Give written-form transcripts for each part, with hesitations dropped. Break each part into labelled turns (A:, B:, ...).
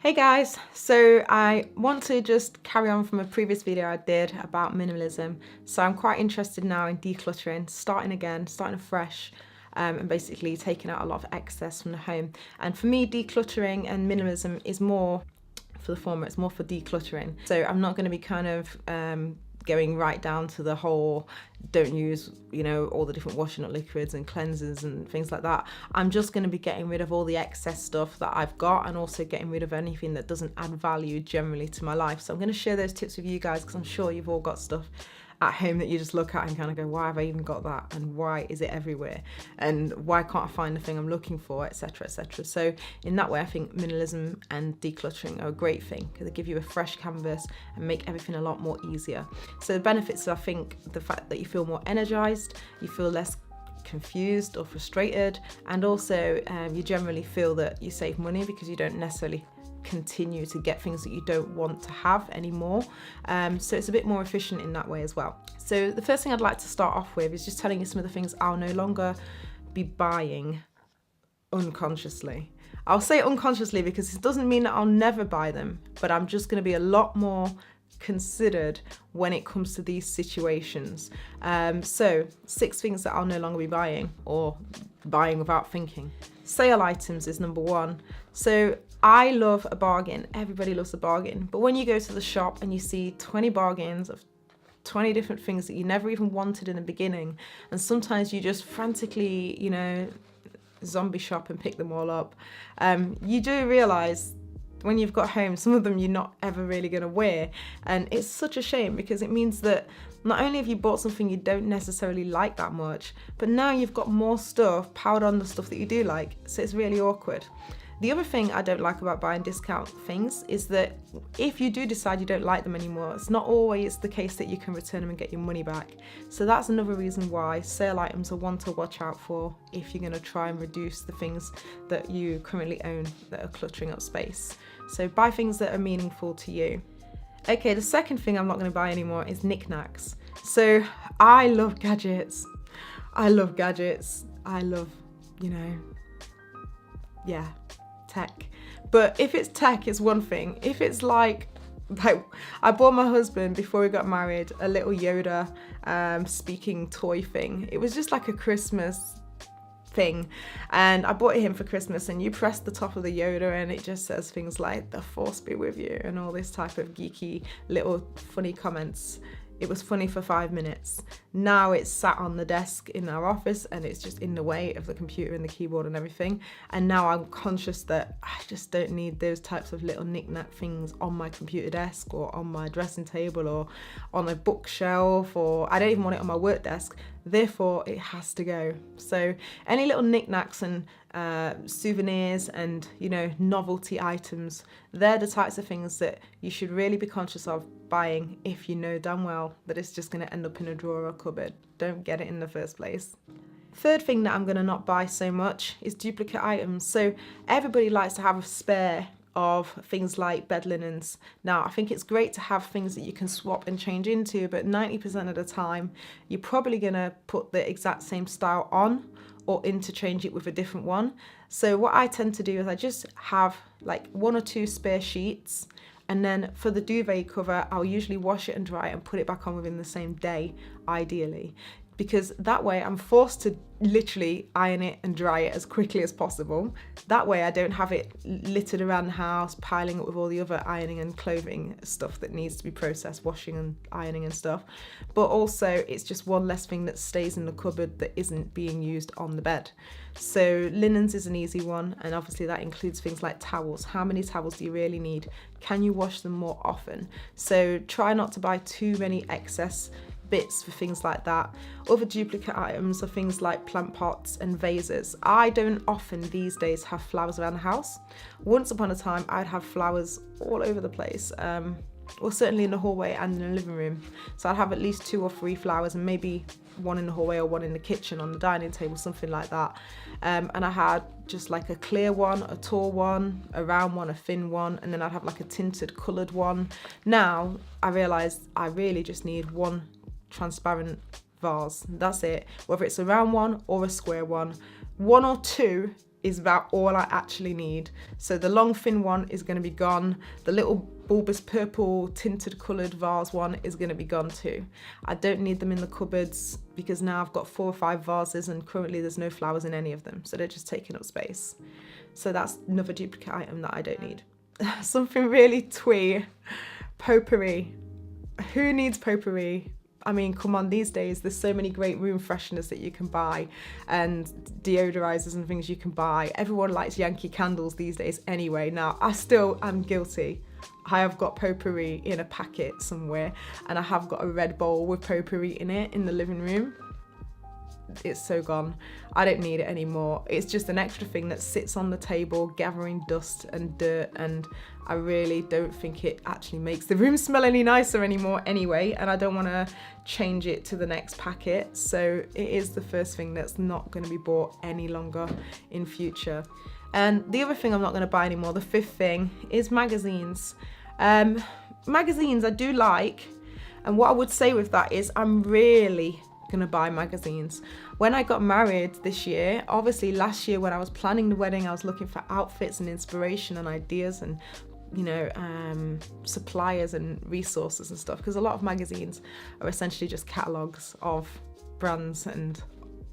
A: Hey guys, so I want to just carry on from a previous video I did about minimalism. So I'm quite interested now in decluttering, starting afresh, and basically taking out a lot of excess from the home. And for me, decluttering and minimalism is more for the former, it's more for decluttering. So I'm not going to be kind of going right down to the whole don't use all the different washing up liquids and cleansers and things like that. I'm just going to be getting rid of all the excess stuff that I've got and also getting rid of anything that doesn't add value generally to my life. So I'm going to share those tips with you guys because I'm sure you've all got stuff at home that you just look at and kind of go, why have I even got that, and why is it everywhere, and why can't I find the thing I'm looking for, etc, etc. So in that way, I think minimalism and decluttering are a great thing because they give you a fresh canvas and make everything a lot more easier. So the benefits are, I think, the fact that you feel more energized, you feel less confused or frustrated, and also you generally feel that you save money because you don't necessarily continue to get things that you don't want to have anymore. So it's a bit more efficient in that way as well. So the first thing I'd like to start off with is just telling you some of the things I'll no longer be buying unconsciously. I'll say unconsciously because it doesn't mean that I'll never buy them, but I'm just going to be a lot more considered when it comes to these situations. So 6 things that I'll no longer be buying, or buying without thinking. Sale items is number 1. So I love a bargain. Everybody loves a bargain. But when you go to the shop and you see 20 bargains of 20 different things that you never even wanted in the beginning, and sometimes you just frantically, zombie shop and pick them all up, you do realise when you've got home, some of them you're not ever really going to wear. And it's such a shame because it means that not only have you bought something you don't necessarily like that much, but now you've got more stuff piled on the stuff that you do like. So it's really awkward. The other thing I don't like about buying discount things is that if you do decide you don't like them anymore, it's not always the case that you can return them and get your money back. So that's another reason why sale items are one to watch out for if you're going to try and reduce the things that you currently own that are cluttering up space. So buy things that are meaningful to you. Okay, the second thing I'm not going to buy anymore is knickknacks. So I love gadgets. I love, tech. But if it's tech, it's one thing. If it's like I bought my husband, before we got married, a little Yoda speaking toy thing. It was just like a Christmas thing, and I bought it him for Christmas, and you press the top of the Yoda and it just says things like "the force be with you" and all this type of geeky little funny comments. It was funny for 5 minutes. Now it's sat on the desk in our office and it's just in the way of the computer and the keyboard and everything. And now I'm conscious that I just don't need those types of little knick-knack things on my computer desk or on my dressing table or on a bookshelf, or I don't even want it on my work desk. Therefore, it has to go. So any little knickknacks and souvenirs and novelty items, they're the types of things that you should really be conscious of buying if you know damn well that it's just going to end up in a drawer or cupboard. Don't get it in the first place. Third thing that I'm going to not buy so much is duplicate items. So everybody likes to have a spare of things like bed linens. Now, I think it's great to have things that you can swap and change into, but 90% of the time, you're probably going to put the exact same style on or interchange it with a different one. So what I tend to do is I just have like 1 or 2 spare sheets, and then for the duvet cover, I'll usually wash it and dry it and put it back on within the same day, ideally. Because that way I'm forced to literally iron it and dry it as quickly as possible. That way I don't have it littered around the house, piling up with all the other ironing and clothing stuff that needs to be processed, washing and ironing and stuff. But also it's just one less thing that stays in the cupboard that isn't being used on the bed. So linens is an easy one, and obviously that includes things like towels. How many towels do you really need? Can you wash them more often? So try not to buy too many excess bits for things like that. Other duplicate items are things like plant pots and vases. I don't often these days have flowers around the house. Once upon a time I'd have flowers all over the place, or certainly in the hallway and in the living room. So I'd have at least 2 or 3 flowers, and maybe one in the hallway or one in the kitchen on the dining table, something like that. And I had just like a clear one, a tall one, a round one, a thin one, and then I'd have like a tinted coloured one. Now I realised I really just need one transparent vase. That's it. Whether it's a round one or a square one, 1 or 2 is about all I actually need. So the long thin one is going to be gone. The little bulbous purple tinted coloured vase one is going to be gone too. I don't need them in the cupboards because now I've got 4 or 5 vases and currently there's no flowers in any of them, so they're just taking up space. So that's another duplicate item that I don't need. Something really twee, potpourri. Who needs potpourri? I mean, come on, these days there's so many great room fresheners that you can buy and deodorizers and things you can buy. Everyone likes Yankee candles these days anyway. Now, I still am guilty. I have got potpourri in a packet somewhere and I have got a red bowl with potpourri in it in the living room. It's so gone. I don't need it anymore. It's just an extra thing that sits on the table gathering dust and dirt, and I really don't think it actually makes the room smell any nicer anymore anyway, and I don't want to change it to the next packet, so it is the first thing that's not going to be bought any longer in future. And the other thing I'm not going to buy anymore, the 5th thing, is magazines. Magazines I do like, and what I would say with that is I'm really gonna buy magazines. When I got married this year, obviously last year when I was planning the wedding, I was looking for outfits and inspiration and ideas and, you know, suppliers and resources and stuff, because a lot of magazines are essentially just catalogues of brands and,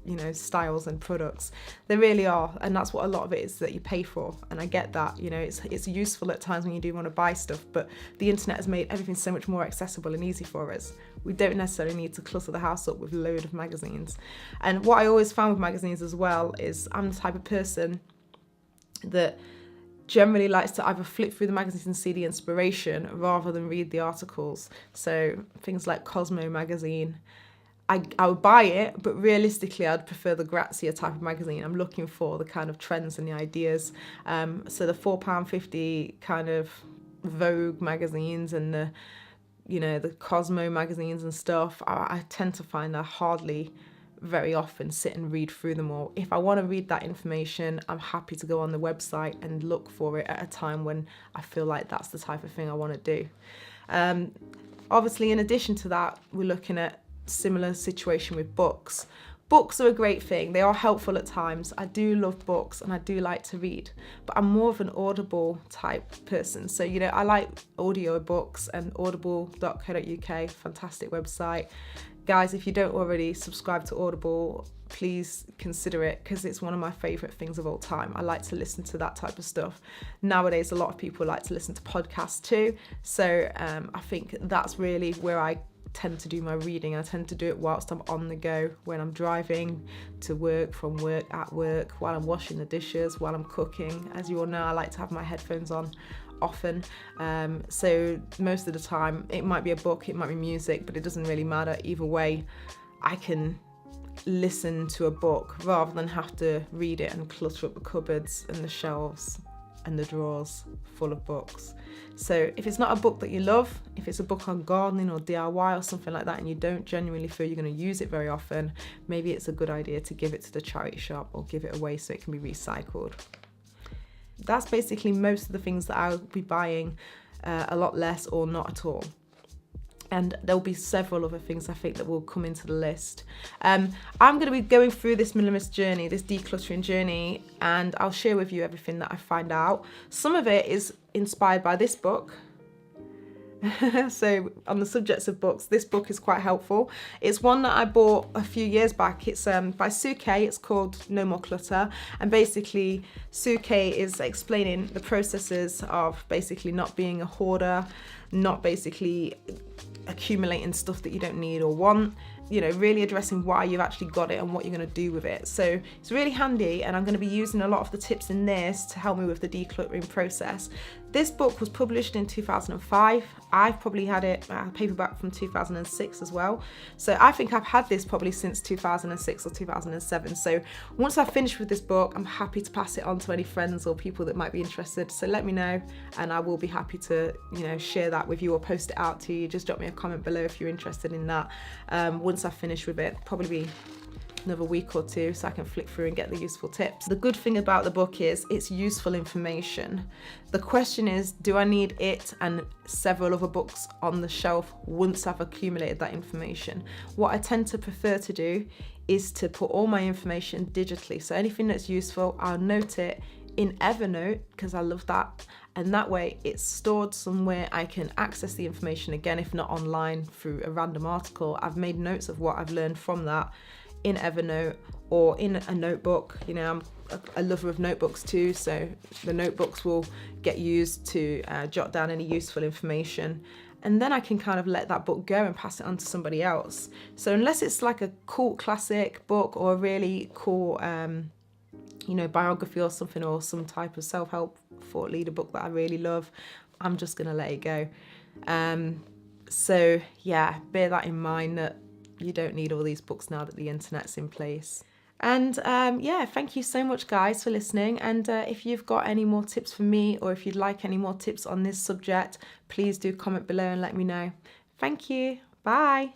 A: you know, styles and products. They really are, and that's what a lot of it is that you pay for, and I get that, you know, it's useful at times when you do want to buy stuff, but the internet has made everything so much more accessible and easy for us. We don't necessarily need to clutter the house up with a load of magazines. And what I always found with magazines as well is I'm the type of person that generally likes to either flip through the magazines and see the inspiration rather than read the articles. So things like Cosmo magazine, I would buy it, but realistically I'd prefer the Grazia type of magazine. I'm looking for the kind of trends and the ideas. So the £4.50 kind of Vogue magazines and the, you know, the Cosmo magazines and stuff, I tend to find I hardly very often sit and read through them all. If I want to read that information, I'm happy to go on the website and look for it at a time when I feel like that's the type of thing I want to do. Obviously, in addition to that, we're looking at similar situation with books. Books are a great thing. They are helpful at times. I do love books and I do like to read, but I'm more of an Audible type person. So, you know, I like audio books, and audible.co.uk, fantastic website. Guys, if you don't already subscribe to Audible, please consider it, because it's one of my favourite things of all time. I like to listen to that type of stuff. Nowadays, a lot of people like to listen to podcasts too. So I think that's really where I tend to do my reading. I tend to do it whilst I'm on the go, when I'm driving to work, from work, at work, while I'm washing the dishes, while I'm cooking. As you all know, I like to have my headphones on often. So most of the time it might be a book, it might be music, but it doesn't really matter. Either way, I can listen to a book rather than have to read it and clutter up the cupboards and the shelves and the drawers full of books. So if it's not a book that you love, if it's a book on gardening or DIY or something like that, and you don't genuinely feel you're going to use it very often, maybe it's a good idea to give it to the charity shop or give it away so it can be recycled. That's basically most of the things that I'll be buying, a lot less or not at all. And there'll be several other things I think that will come into the list. I'm going to be going through this minimalist journey, this decluttering journey, and I'll share with you everything that I find out. Some of it is inspired by this book. So on the subjects of books, this book is quite helpful. It's one that I bought a few years back. It's by Sue Kay. It's called No More Clutter, and basically Sue Kay is explaining the processes of basically not being a hoarder, not basically accumulating stuff that you don't need or want, you know, really addressing why you've actually got it and what you're going to do with it. So it's really handy, and I'm going to be using a lot of the tips in this to help me with the decluttering process. This book was published in 2005. I've probably had it paperback from 2006 as well. So I think I've had this probably since 2006 or 2007. So once I've finished with this book, I'm happy to pass it on to any friends or people that might be interested. So let me know, and I will be happy to, you know, share that with you or post it out to you. Just drop me a comment below if you're interested in that. Once I've finished with it, probably be another week or two so I can flick through and get the useful tips. The good thing about the book is it's useful information. The question is, do I need it and several other books on the shelf once I've accumulated that information? What I tend to prefer to do is to put all my information digitally. So anything that's useful, I'll note it in Evernote because I love that. And that way it's stored somewhere I can access the information again, if not online through a random article. I've made notes of what I've learned from that in Evernote or in a notebook. You know, I'm a lover of notebooks too, so the notebooks will get used to jot down any useful information. And then I can kind of let that book go and pass it on to somebody else. So unless it's like a cool classic book or a really cool you know, biography or something, or some type of self-help thought leader book that I really love, I'm just gonna let it go. So yeah, bear that in mind, that you don't need all these books now that the internet's in place. And yeah, thank you so much guys for listening. And if you've got any more tips for me, or if you'd like any more tips on this subject, please do comment below and let me know. Thank you. Bye.